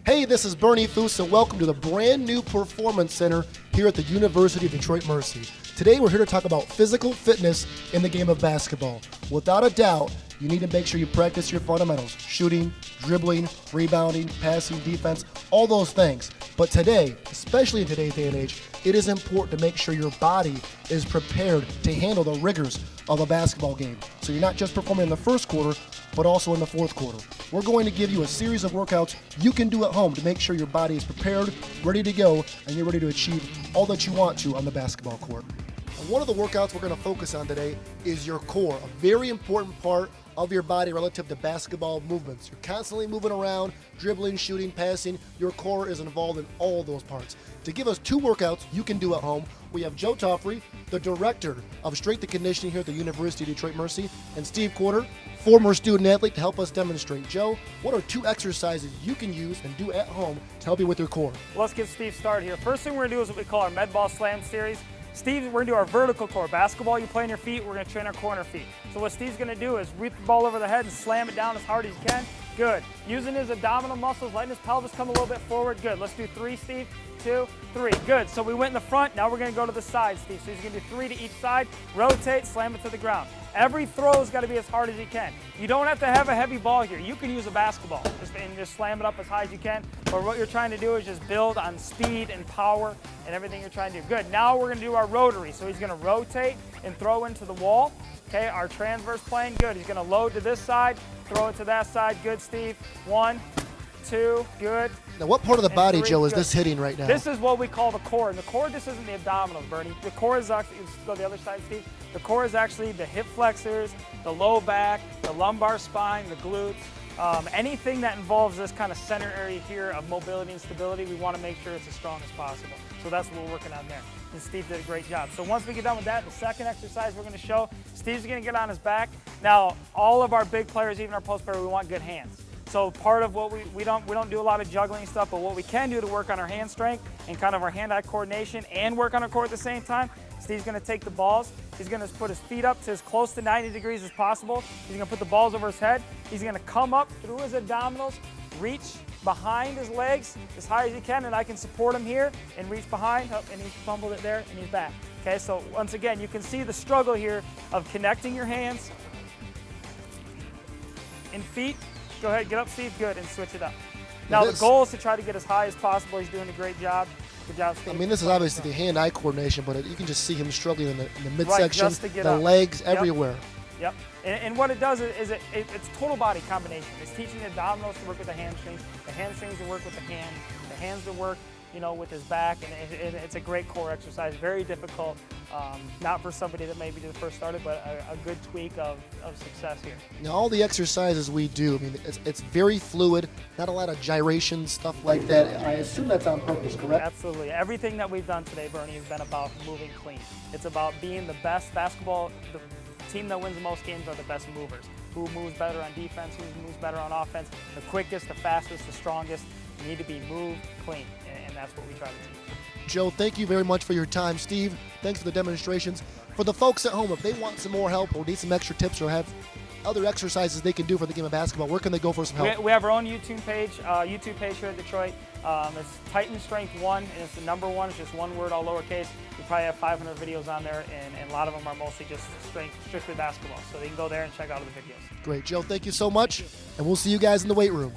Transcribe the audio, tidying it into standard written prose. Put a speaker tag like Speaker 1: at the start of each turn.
Speaker 1: Hey, this is Bernie Fuhs, and welcome to the brand new Performance Center here at the University of Detroit Mercy. Today we're here to talk about physical fitness in the game of basketball. Without a doubt, you need to make sure you practice your fundamentals: shooting, dribbling, rebounding, passing, defense, all those things. But today, especially in today's day and age, it is important to make sure your body is prepared to handle the rigors of a basketball game. So you're not just performing in the first quarter, but also in the fourth quarter. We're going to give you a series of workouts you can do at home to make sure your body is prepared, ready to go, and you're ready to achieve all that you want to on the basketball court. And one of the workouts we're going to focus on today is your core, a very important part of your body relative to basketball movements. You're constantly moving around, dribbling, shooting, passing. Your core is involved in all those parts. To give us two workouts you can do at home, we have Joe Tofferi, the director of strength and conditioning here at the University of Detroit Mercy, and Steve Quarter, former student athlete, to help us demonstrate. Joe, what are two exercises you can use and do at home to help you with your core?
Speaker 2: Let's get Steve started here. First thing we're gonna do is what we call our med ball slam series. Steve, we're gonna do our vertical core. Basketball, you play on your feet, we're gonna train our core on our feet. So what Steve's gonna do is reach the ball over the head and slam it down as hard as you can. Good. Using his abdominal muscles, letting his pelvis come a little bit forward. Good. Let's do 3, Steve. 2, 3. Good. So we went in the front, now we're gonna go to the side, Steve. So he's gonna do 3 to each side, rotate, slam it to the ground. Every throw's gotta be as hard as you can. You don't have to have a heavy ball here. You can use a basketball and just slam it up as high as you can. But what you're trying to do is just build on speed and power and everything you're trying to do. Good. Now we're gonna do our rotary. So he's gonna rotate and throw into the wall. Okay, our transverse plane. Good. He's gonna load to this side, throw it to that side. Good, Steve. 1, 2, good.
Speaker 1: Now, what part of the body,
Speaker 2: 3,
Speaker 1: Joe, is
Speaker 2: good.
Speaker 1: this hitting right now?
Speaker 2: This is what we call the core, and the core just isn't the abdominals, Bernie. The core is actually, let's go to the other side, Steve. The core is actually the hip flexors, the low back, the lumbar spine, the glutes. Anything that involves this kind of center area here of mobility and stability, we want to make sure it's as strong as possible. So that's what we're working on there. And Steve did a great job. So once we get done with that, the second exercise we're going to show, Steve's going to get on his back. Now, all of our big players, even our post player, we want good hands. So part of what we don't do a lot of juggling stuff, but what we can do to work on our hand strength and kind of our hand-eye coordination and work on our core at the same time, Steve's going to take the balls. He's going to put his feet up to as close to 90 degrees as possible. He's going to put the balls over his head. He's going to come up through his abdominals, reach behind his legs as high as he can, and I can support him here and reach behind, and he's fumbled it there, and he's back. Okay, so once again, you can see the struggle here of connecting your hands and feet. Go ahead, get up, Steve. Good, and switch it up. Now, the goal is to try to get as high as possible. He's doing a great job. Good job, Steve.
Speaker 1: I mean, this is obviously the hand-eye coordination, but you can just see him struggling in the midsection,
Speaker 2: right,
Speaker 1: the legs, everywhere.
Speaker 2: Yep. And what it does is it's total body combination. It's teaching the abdominals to work with the hamstrings to work with the hands to work, with his back, and it's a great core exercise. Very difficult, not for somebody that maybe just first started, but a good tweak of success here.
Speaker 1: Now, all the exercises we do, I mean, it's very fluid, not a lot of gyrations, stuff like that. I assume that's on purpose, correct?
Speaker 2: Absolutely. Everything that we've done today, Bernie, has been about moving clean. It's about being the best basketball. The team that wins the most games are the best movers. Who moves better on defense, who moves better on offense, the quickest, the fastest, the strongest. You need to be moved clean, and that's what we try to teach.
Speaker 1: Joe, thank you very much for your time. Steve, thanks for the demonstrations. For the folks at home, if they want some more help or need some extra tips or have other exercises they can do for the game of basketball, where can they go for some help?
Speaker 2: We have our own YouTube page here at Detroit. It's Titan Strength 1, and it's the number 1. It's just one word, all lowercase. We probably have 500 videos on there, and a lot of them are mostly just strictly basketball. So they can go there and check out the videos.
Speaker 1: Great. Joe, thank you so much, and we'll see you guys in the weight room.